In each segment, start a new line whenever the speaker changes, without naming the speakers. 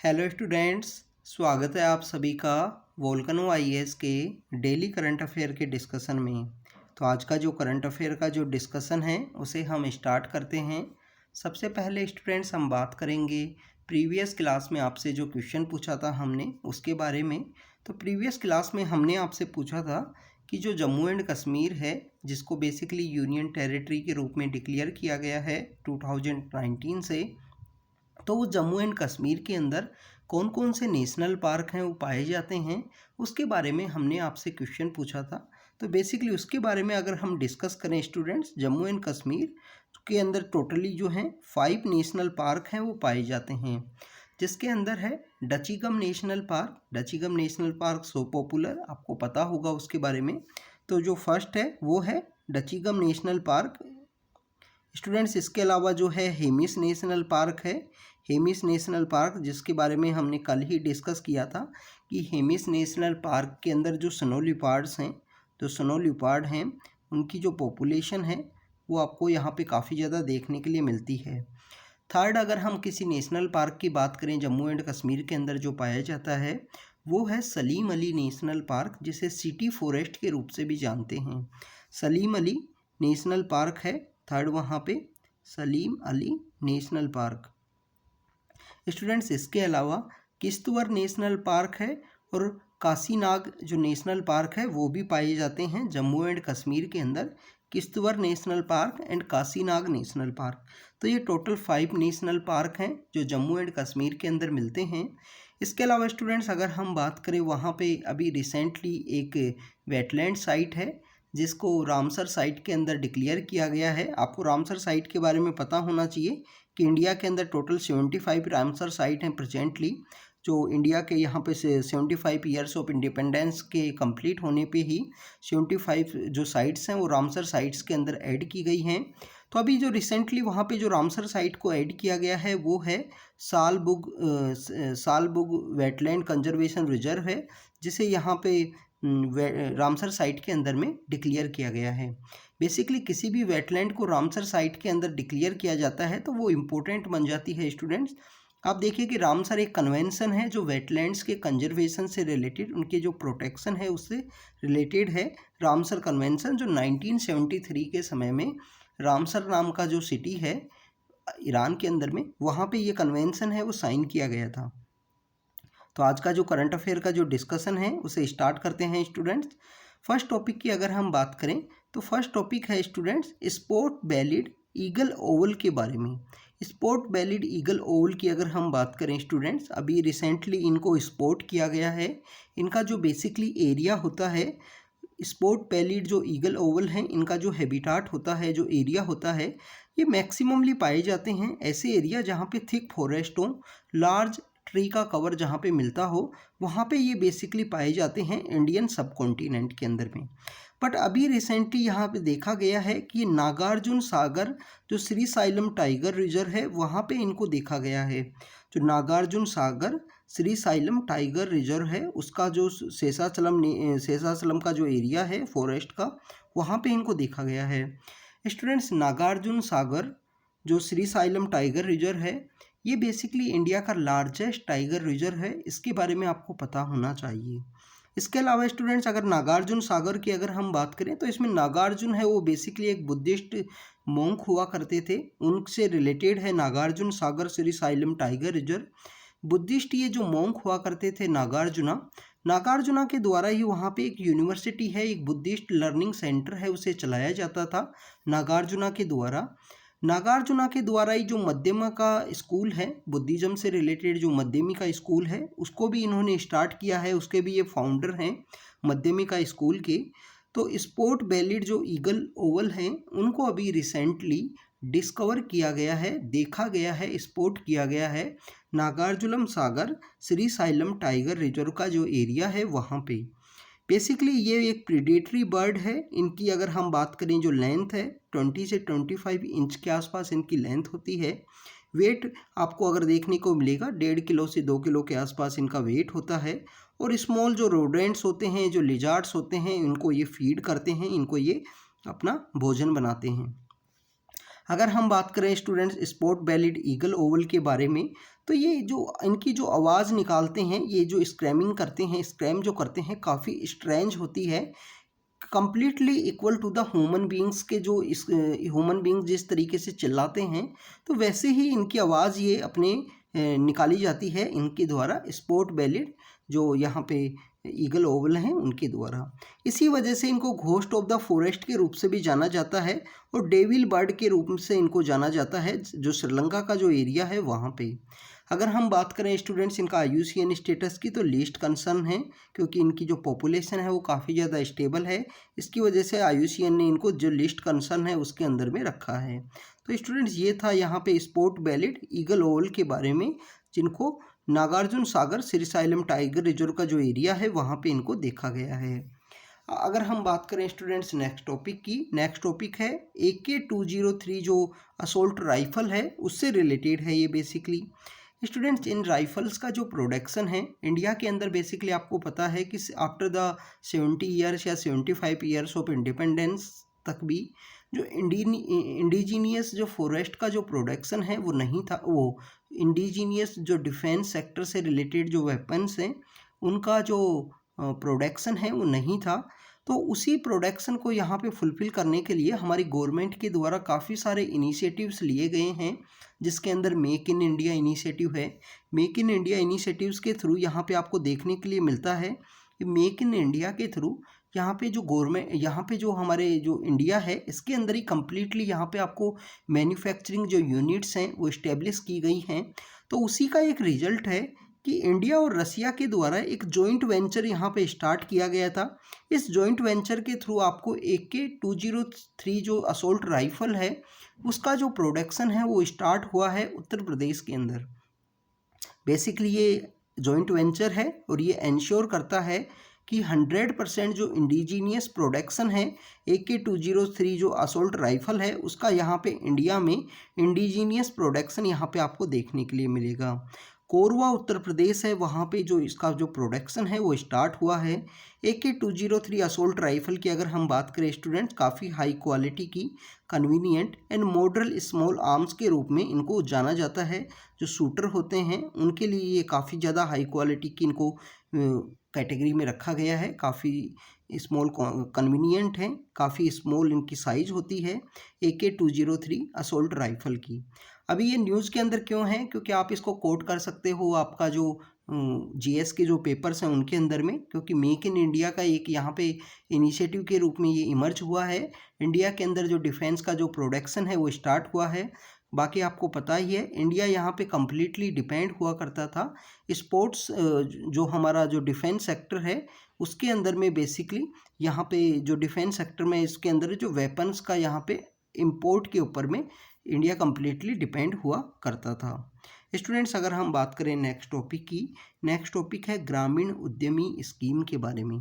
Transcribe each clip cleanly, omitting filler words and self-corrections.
Hello students, स्वागत है आप सभी का वोल्केनो आईएएस के डेली करंट अफेयर के डिस्कशन में। तो आज का जो करंट अफेयर का जो डिस्कशन है उसे हम स्टार्ट करते हैं। सबसे पहले स्टूडेंट्स हम बात करेंगे प्रीवियस क्लास में आपसे जो क्वेश्चन पूछा था हमने उसके बारे में। तो प्रीवियस क्लास में हमने आपसे पूछा था कि जो जम्मू एंड कश्मीर है, जिसको बेसिकली यूनियन टेरिटरी के रूप में डिक्लेयर किया गया है 2019 से, तो वो जम्मू एंड कश्मीर के अंदर कौन कौन से नेशनल पार्क हैं वो पाए जाते हैं, उसके बारे में हमने आपसे क्वेश्चन पूछा था। तो बेसिकली उसके बारे में अगर हम डिस्कस करें स्टूडेंट्स, जम्मू एंड कश्मीर के अंदर टोटली जो हैं 5 नेशनल पार्क हैं वो पाए जाते हैं, जिसके अंदर है Dachigam national park. Dachigam national park so popular, आपको पता होगा उसके बारे में। तो जो फर्स्ट है वो है डचीगम नेशनल पार्क स्टूडेंट्स। इसके अलावा जो है हेमिस नेशनल पार्क है। हेमिस नेशनल पार्क जिसके बारे में हमने कल ही डिस्कस किया था कि हेमिस नेशनल पार्क के अंदर जो स्नो लियोपार्ड्स हैं, तो स्नो लियोपार्ड हैं, उनकी जो पॉपुलेशन है वो आपको यहाँ पे काफ़ी ज़्यादा देखने के लिए मिलती है। थर्ड, अगर हम किसी नेशनल पार्क की बात करें जम्मू एंड कश्मीर के अंदर जो पाया जाता है वो है सलीम अली नेशनल पार्क, जिसे सिटी फॉरेस्ट के रूप से भी जानते हैं। सलीम अली नेशनल पार्क है थर्ड वहाँ पे, Salim Ali national park. Students इसके अलावा किश्तवाड़ नेशनल पार्क है और काशीनाग जो नेशनल पार्क है वो भी पाए जाते हैं जम्मू एंड कश्मीर के अंदर। Kishtwar national park and Kazinag national park. तो ये टोटल 5 नेशनल पार्क हैं जो जम्मू एंड कश्मीर के अंदर मिलते हैं। इसके अलावा स्टूडेंट्स अगर हम बात करें, वहाँ पे अभी रिसेंटली एक वेटलैंड साइट है जिसको रामसर साइट के अंदर डिक्लेयर किया गया है। आपको रामसर साइट के बारे में पता होना चाहिए कि इंडिया के अंदर टोटल 75 रामसर साइट हैं प्रेजेंटली, जो इंडिया के यहाँ पे 75 ईयर्स ऑफ इंडिपेंडेंस के कंप्लीट होने पे ही 75 जो साइट्स हैं वो रामसर साइट्स के अंदर ऐड की गई हैं। तो अभी जो रिसेंटली वहाँ पे जो रामसर साइट को ऐड किया गया है वो है सालबुग वेटलैंड कंजर्वेशन रिजर्व है, जिसे यहाँ पे रामसर साइट के अंदर में डिक्लेयर किया गया है। बेसिकली किसी भी वेटलैंड को रामसर साइट के अंदर डिक्लेयर किया जाता है तो वो इम्पोर्टेंट बन जाती है स्टूडेंट्स। आप देखिए कि रामसर एक कन्वेंशन है जो वेटलैंड्स के कंजर्वेशन से रिलेटेड, उनके जो प्रोटेक्शन है उससे रिलेटेड है। रामसर कन्वेंशन जो 1973 के समय में रामसर नाम का जो सिटी है ईरान के अंदर में, वहाँ पे ये कन्वेंशन है वो साइन किया गया था। तो आज का जो करंट अफेयर का जो डिस्कशन है उसे स्टार्ट करते हैं स्टूडेंट्स। फर्स्ट टॉपिक की अगर हम बात करें तो फर्स्ट टॉपिक है स्टूडेंट्स स्पोर्ट बैलिड ईगल ओवल के बारे में। स्पोर्ट बैलिड ईगल ओवल की अगर हम बात करें स्टूडेंट्स, अभी रिसेंटली इनको स्पोर्ट किया गया है। इनका जो बेसिकली एरिया होता है, स्पोर्ट पैलिड जो ईगल ओवल हैं, इनका जो हैबिटाट होता है, जो एरिया होता है, ये मैक्सिममली पाए जाते हैं ऐसे एरिया जहाँ पे थिक फॉरेस्ट हो, लार्ज ट्री का कवर जहाँ पे मिलता हो, वहाँ पे ये बेसिकली पाए जाते हैं इंडियन सब कॉन्टिनेंट के अंदर में। बट अभी रिसेंटली यहाँ पे देखा गया है कि नागार्जुन सागर जो श्री साइलम टाइगर रिजर्व है वहाँ पे इनको देखा गया है। जो Nagarjuna Sagar Srisailam tiger reserve है उसका जो शेषाचलम का जो एरिया है फॉरेस्ट का, वहाँ पे इनको देखा गया है। स्टूडेंट्स नागार्जुन सागर जो श्री साइलम टाइगर रिजर्व है ये बेसिकली इंडिया का लार्जेस्ट टाइगर रिजर्व है, इसके बारे में आपको पता होना चाहिए। इसके अलावा स्टूडेंट्स अगर नागार्जुन सागर की अगर हम बात करें तो इसमें नागार्जुन है वो बेसिकली एक बुद्धिस्ट मोंक हुआ करते थे, उनसे रिलेटेड है Nagarjunasagar Srisailam tiger reserve. Buddhist ये जो मोंक हुआ करते थे नागार्जुना के द्वारा ही वहाँ पे एक यूनिवर्सिटी है, एक बुद्धिस्ट लर्निंग सेंटर है, उसे चलाया जाता था नागार्जुना के द्वारा। नागार्जुना के द्वारा ही जो मध्यमा का स्कूल है, बुद्धिज़्म से रिलेटेड जो मध्यमी का स्कूल है उसको भी इन्होंने स्टार्ट किया है, उसके भी ये फाउंडर हैं मध्यमी का स्कूल के। तो स्पोर्ट बैलिड जो ईगल ओवल हैं उनको अभी रिसेंटली डिस्कवर किया गया है, देखा गया है, स्पॉट किया गया है नागार्जुनम सागर श्री साइलम टाइगर रिजर्व का जो एरिया है वहाँ पे। बेसिकली ये एक प्रीडेटरी बर्ड है। इनकी अगर हम बात करें जो लेंथ है 20 से 25 इंच के आसपास इनकी लेंथ होती है। वेट आपको अगर देखने को मिलेगा 1.5 किलो से 2 किलो के आसपास इनका वेट होता है। और स्मॉल जो रोडेंट्स होते हैं, जो लिजार्ड्स होते हैं, इनको ये फीड करते हैं, इनको ये अपना भोजन बनाते हैं। अगर हम बात करें स्टूडेंट्स स्पोर्ट बैलिड ईगल ओवल के बारे में तो ये जो इनकी जो आवाज़ निकालते हैं, ये जो स्क्रैमिंग करते हैं, स्क्रैम जो करते हैं, काफ़ी स्ट्रेंज होती है, completely equal to the human beings के जो इस ह्यूमन बींग्स जिस तरीके से चिल्लाते हैं, तो वैसे ही इनकी आवाज़ ये अपने निकाली जाती है इनके द्वारा, स्पोर्ट बैलेट जो यहाँ पे ईगल ओवल हैं उनके द्वारा। इसी वजह से इनको घोस्ट ऑफ द फॉरेस्ट के रूप से भी जाना जाता है और डेविल बर्ड के रूप से इनको जाना जाता है, जो श्रीलंका का जो एरिया है वहाँ पे। अगर हम बात करें स्टूडेंट्स इनका IUCN स्टेटस की, तो लीस्ट कंसर्न है, क्योंकि इनकी जो पॉपुलेशन है वो काफ़ी ज़्यादा स्टेबल है। इसकी वजह से IUCN ने इनको जो लिस्ट कंसर्न है उसके अंदर में रखा है। तो स्टूडेंट्स ये था यहाँ पे स्पोर्ट बैलेट ईगल ओवल के बारे में, जिनको नागार्जुन सागर श्रीशैलम टाइगर रिजर्व का जो एरिया है वहाँ पे इनको देखा गया है। अगर हम बात करें स्टूडेंट्स नेक्स्ट टॉपिक की, नेक्स्ट टॉपिक है AK-203 जो असोल्ट राइफल है उससे रिलेटेड है ये बेसिकली। स्टूडेंट्स इन राइफल्स का जो प्रोडक्शन है इंडिया के अंदर, बेसिकली आपको पता है कि आफ्टर द 70 ईयर्स या 75 ईयर्स ऑफ इंडिपेंडेंस तक भी जो इंडिजीनियस जो फॉरेस्ट का जो प्रोडक्शन है वो नहीं था, वो इंडिजीनियस जो डिफेंस सेक्टर से रिलेटेड जो वेपन्स हैं उनका जो प्रोडक्शन है वो नहीं था। तो उसी प्रोडक्शन को यहाँ पे फुलफ़िल करने के लिए हमारी गवर्नमेंट के द्वारा काफ़ी सारे इनिशिएटिव्स लिए गए हैं, जिसके अंदर मेक इन इंडिया इनिशिएटिव है। मेक इन इंडिया इनिशिएटिव्स के थ्रू यहाँ पे आपको देखने के लिए मिलता है कि मेक इन इंडिया के थ्रू यहाँ पे जो गवर्नमेंट, यहाँ पे जो हमारे जो इंडिया है इसके अंदर ही कम्प्लीटली यहाँ पे आपको मैन्युफैक्चरिंग जो यूनिट्स हैं वो इस्टेब्लिश की गई हैं। तो उसी का एक रिजल्ट है कि इंडिया और रसिया के द्वारा एक जॉइंट वेंचर यहाँ पे स्टार्ट किया गया था। इस जॉइंट वेंचर के थ्रू आपको AK-203 जो असोल्ट राइफल है उसका जो प्रोडक्शन है वो स्टार्ट हुआ है उत्तर प्रदेश के अंदर। बेसिकली ये जॉइंट वेंचर है और ये इंश्योर करता है कि 100% जो इंडिजीनियस प्रोडक्शन है AK-203 जो असोल्ट राइफल है उसका यहाँ पे इंडिया में इंडिजीनियस प्रोडक्शन यहाँ पे आपको देखने के लिए मिलेगा। कोरवा उत्तर प्रदेश है, वहाँ पे जो इसका जो प्रोडक्शन है वो स्टार्ट हुआ है। AK-203 असोल्ट राइफल की अगर हम बात करें स्टूडेंट्स, काफ़ी हाई क्वालिटी की convenient and model small arms के रूप में इनको जाना जाता है। जो शूटर होते हैं उनके लिए ये काफ़ी ज़्यादा हाई क्वालिटी की इनको कैटेगरी में रखा गया है। काफ़ी स्मॉल कन्वीनियंट है, काफ़ी स्मॉल इनकी साइज़ होती है AK-203 असोल्ट राइफल की। अभी ये न्यूज़ के अंदर क्यों है, क्योंकि आप इसको कोट कर सकते हो आपका जो GS के जो पेपर्स हैं उनके अंदर में, क्योंकि मेक इन इंडिया का एक यहाँ पे इनिशिएटिव के रूप में ये इमर्ज हुआ है। इंडिया के अंदर जो डिफेंस का जो प्रोडक्शन है वो स्टार्ट हुआ है। बाकी आपको पता ही है इंडिया यहाँ पे कम्प्लीटली डिपेंड हुआ करता था स्पोर्ट्स, जो हमारा जो डिफेंस सेक्टर है उसके अंदर में। बेसिकली यहाँ पे जो डिफेंस सेक्टर में इसके अंदर जो वेपन्स का यहाँ पे इंपोर्ट के ऊपर में इंडिया कम्प्लीटली डिपेंड हुआ करता था। स्टूडेंट्स अगर हम बात करें नेक्स्ट टॉपिक की, नेक्स्ट टॉपिक है ग्रामीण उद्यमी स्कीम के बारे में।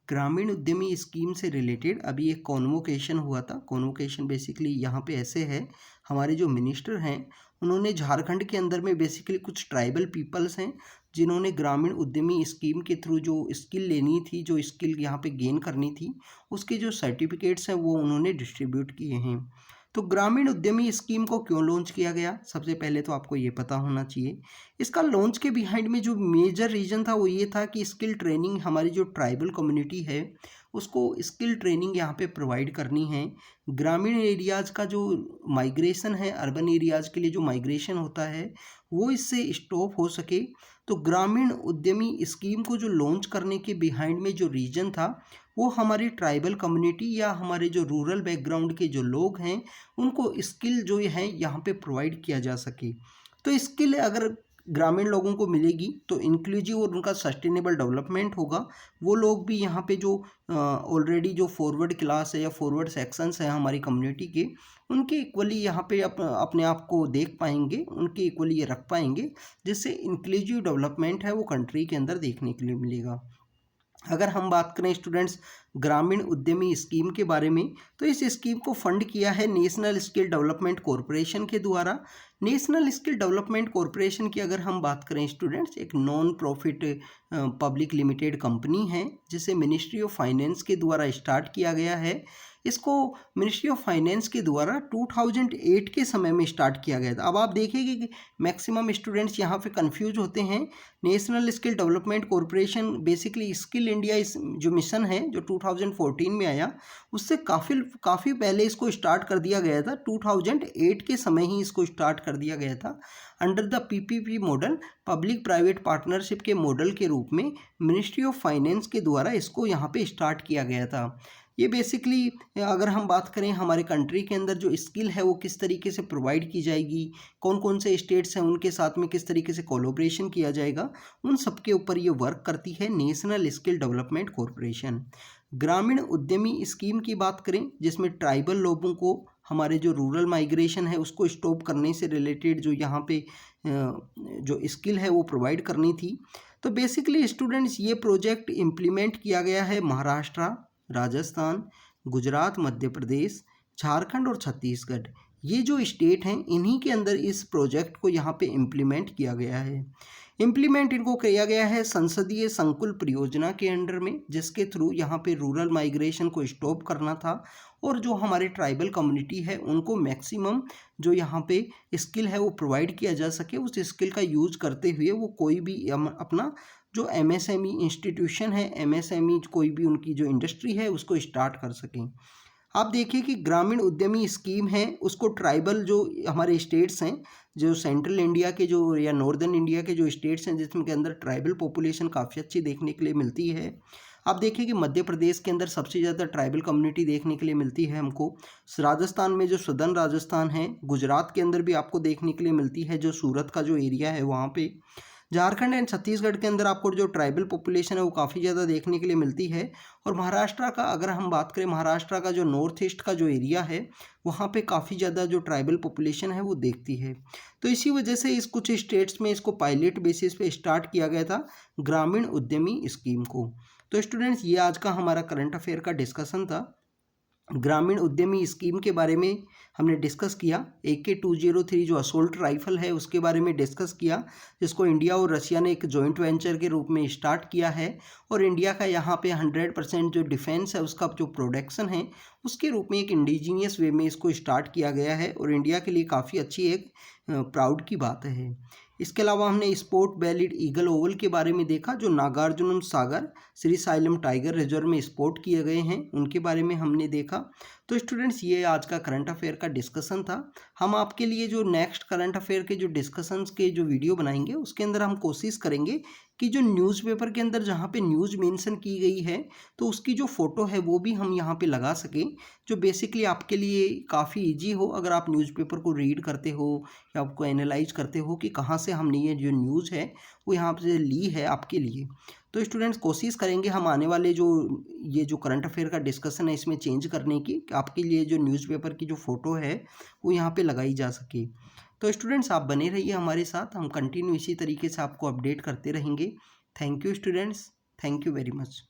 ग्रामीण उद्यमी स्कीम से रिलेटेड अभी एक कॉन्वोकेशन हुआ था। कॉन्वोकेशन बेसिकली यहाँ पे ऐसे है, हमारे जो मिनिस्टर हैं उन्होंने झारखंड के अंदर में बेसिकली कुछ ट्राइबल पीपल्स हैं जिन्होंने ग्रामीण उद्यमी स्कीम के थ्रू जो स्किल लेनी थी, जो स्किल यहाँ पे गेन करनी थी, उसके जो सर्टिफिकेट्स हैं वो उन्होंने डिस्ट्रीब्यूट किए हैं। तो ग्रामीण उद्यमी स्कीम को क्यों लॉन्च किया गया, सबसे पहले तो आपको ये पता होना चाहिए। इसका लॉन्च के बिहाइंड में जो मेजर रीज़न था वो ये था कि स्किल ट्रेनिंग, हमारी जो ट्राइबल कम्युनिटी है उसको स्किल ट्रेनिंग यहाँ पे प्रोवाइड करनी है। ग्रामीण एरियाज़ का जो माइग्रेशन है, अर्बन एरियाज़ के लिए जो माइग्रेशन होता है वो इससे स्टॉप हो सके। तो ग्रामीण उद्यमी स्कीम को जो लॉन्च करने के बिहाइंड में जो रीज़न था वो हमारी ट्राइबल कम्युनिटी या हमारे जो रूरल बैकग्राउंड के जो लोग हैं उनको स्किल जो है यहाँ पे प्रोवाइड किया जा सके। तो स्किल अगर ग्रामीण लोगों को मिलेगी तो इंक्लूसिव और उनका सस्टेनेबल डेवलपमेंट होगा। वो लोग भी यहाँ पे जो ऑलरेडी जो फॉरवर्ड क्लास है या फॉरवर्ड सेक्शंस हैं हमारी कम्युनिटी के, उनके इक्वली यहाँ पे अपने आप को देख पाएंगे, उनके इक्वली ये रख पाएंगे, जिससे इंक्लूसिव डेवलपमेंट है वो कंट्री के अंदर देखने के लिए मिलेगा। अगर हम बात करें स्टूडेंट्स ग्रामीण उद्यमी स्कीम के बारे में, तो इस स्कीम को फंड किया है नेशनल स्किल डेवलपमेंट कॉरपोरेशन के द्वारा। नेशनल स्किल डेवलपमेंट कॉरपोरेशन की अगर हम बात करें स्टूडेंट्स, एक non profit public limited company है जिसे मिनिस्ट्री ऑफ फाइनेंस के द्वारा स्टार्ट किया गया है। इसको मिनिस्ट्री ऑफ फाइनेंस के द्वारा 2008 के समय में स्टार्ट किया गया था। अब आप देखेंगे कि मैक्सिमम स्टूडेंट्स यहाँ पे कंफ्यूज होते हैं। National skill development corporation basically skill India इस जो मिशन है जो 2014 में आया, उससे काफ़ी पहले इसको स्टार्ट कर दिया गया था। 2008 के समय ही इसको स्टार्ट कर दिया गया था under the PPP model, public private partnership के मॉडल के रूप में मिनिस्ट्री ऑफ फाइनेंस के द्वारा इसको यहाँ पे स्टार्ट किया गया था। ये बेसिकली अगर हम बात करें हमारे कंट्री के अंदर जो स्किल है वो किस तरीके से प्रोवाइड की जाएगी, कौन कौन से स्टेट्स हैं उनके साथ में किस तरीके से कोलैबोरेशन किया जाएगा, उन सब के ऊपर ये वर्क करती है नेशनल स्किल डेवलपमेंट कॉरपोरेशन। ग्रामीण उद्यमी स्कीम की बात करें जिसमें ट्राइबल लोगों को हमारे जो रूरल माइग्रेशन है उसको स्टॉप करने से रिलेटेड जो यहाँ पे जो स्किल है वो प्रोवाइड करनी थी। तो बेसिकली स्टूडेंट्स ये प्रोजेक्ट इम्प्लीमेंट किया गया है महाराष्ट्र, राजस्थान, गुजरात, मध्य प्रदेश, झारखंड और छत्तीसगढ़, ये जो स्टेट हैं इन्हीं के अंदर इस प्रोजेक्ट को यहाँ पे इम्प्लीमेंट किया गया है। इम्प्लीमेंट इनको किया गया है संसदीय संकुल परियोजना के अंडर में, जिसके थ्रू यहाँ पे रूरल माइग्रेशन को स्टॉप करना था और जो हमारे ट्राइबल कम्युनिटी है उनको मैक्सिमम जो यहाँ पे स्किल है वो प्रोवाइड किया जा सके, उस स्किल का यूज करते हुए वो कोई भी अपना जो एमएसएमई इंस्टीट्यूशन है, एमएसएमई कोई भी उनकी जो इंडस्ट्री है उसको स्टार्ट कर सकें। आप देखिए कि ग्रामीण उद्यमी स्कीम है उसको ट्राइबल जो हमारे स्टेट्स हैं, जो सेंट्रल इंडिया के जो या नॉर्दर्न इंडिया के जो स्टेट्स हैं जिसमें के अंदर ट्राइबल पॉपुलेशन काफ़ी अच्छी देखने के लिए मिलती है। आप देखिए कि मध्य प्रदेश के अंदर सबसे ज़्यादा ट्राइबल कम्युनिटी देखने के लिए मिलती है हमको। राजस्थान में जो सदर्न राजस्थान है, गुजरात के अंदर भी आपको देखने के लिए मिलती है जो सूरत का जो एरिया है वहाँ पे। झारखंड एंड छत्तीसगढ़ के अंदर आपको जो ट्राइबल पॉपुलेशन है वो काफ़ी ज़्यादा देखने के लिए मिलती है। और महाराष्ट्र का अगर हम बात करें, महाराष्ट्र का जो नॉर्थ ईस्ट का जो एरिया है वहाँ पे काफ़ी ज़्यादा जो ट्राइबल पॉपुलेशन है वो देखती है। तो इसी वजह से इस कुछ स्टेट्स में इसको पायलट बेसिस पे स्टार्ट किया गया था ग्रामीण उद्यमी स्कीम को। तो स्टूडेंट्स ये आज का हमारा करंट अफेयर का डिस्कशन था। ग्रामीण उद्यमी स्कीम के बारे में हमने डिस्कस किया। AK-203 जो असोल्ट राइफल है उसके बारे में डिस्कस किया, जिसको इंडिया और रशिया ने एक जॉइंट वेंचर के रूप में स्टार्ट किया है। और इंडिया का यहाँ पे 100% जो डिफेंस है उसका जो प्रोडक्शन है उसके रूप में एक इंडिजीनियस वे में इसको स्टार्ट किया गया है और इंडिया के लिए काफ़ी अच्छी एक प्राउड की बात है। इसके अलावा हमने स्पोर्ट वैलिड ईगल ओवल के बारे में देखा जो Nagarjuna Sagar Srisailam tiger reserve में स्पॉट किए गए हैं, उनके बारे में हमने देखा। तो स्टूडेंट्स ये आज का करंट अफेयर का डिस्कशन था। हम आपके लिए जो नेक्स्ट करंट अफेयर के जो डिस्कशंस के जो वीडियो बनाएंगे उसके अंदर हम कोशिश करेंगे कि जो न्यूज़पेपर के अंदर जहाँ पे न्यूज़ मेंशन की गई है तो उसकी जो फ़ोटो है वो भी हम यहाँ पे लगा सकें, जो बेसिकली आपके लिए काफ़ी इजी हो अगर आप न्यूज़पेपर को रीड करते हो या आपको एनालाइज करते हो कि कहाँ से हमने ये जो न्यूज़ है वो यहाँ से ली है आपके लिए। तो स्टूडेंट्स कोशिश करेंगे हम आने वाले जो ये जो करंट अफेयर का डिस्कशन है इसमें चेंज करने की, कि आपके लिए जो न्यूज़पेपर की जो फ़ोटो है वो यहाँ पे लगाई जा सके। तो स्टूडेंट्स आप बने रहिए हमारे साथ, हम कंटिन्यू इसी तरीके से आपको अपडेट करते रहेंगे। Thank you students, thank you very much.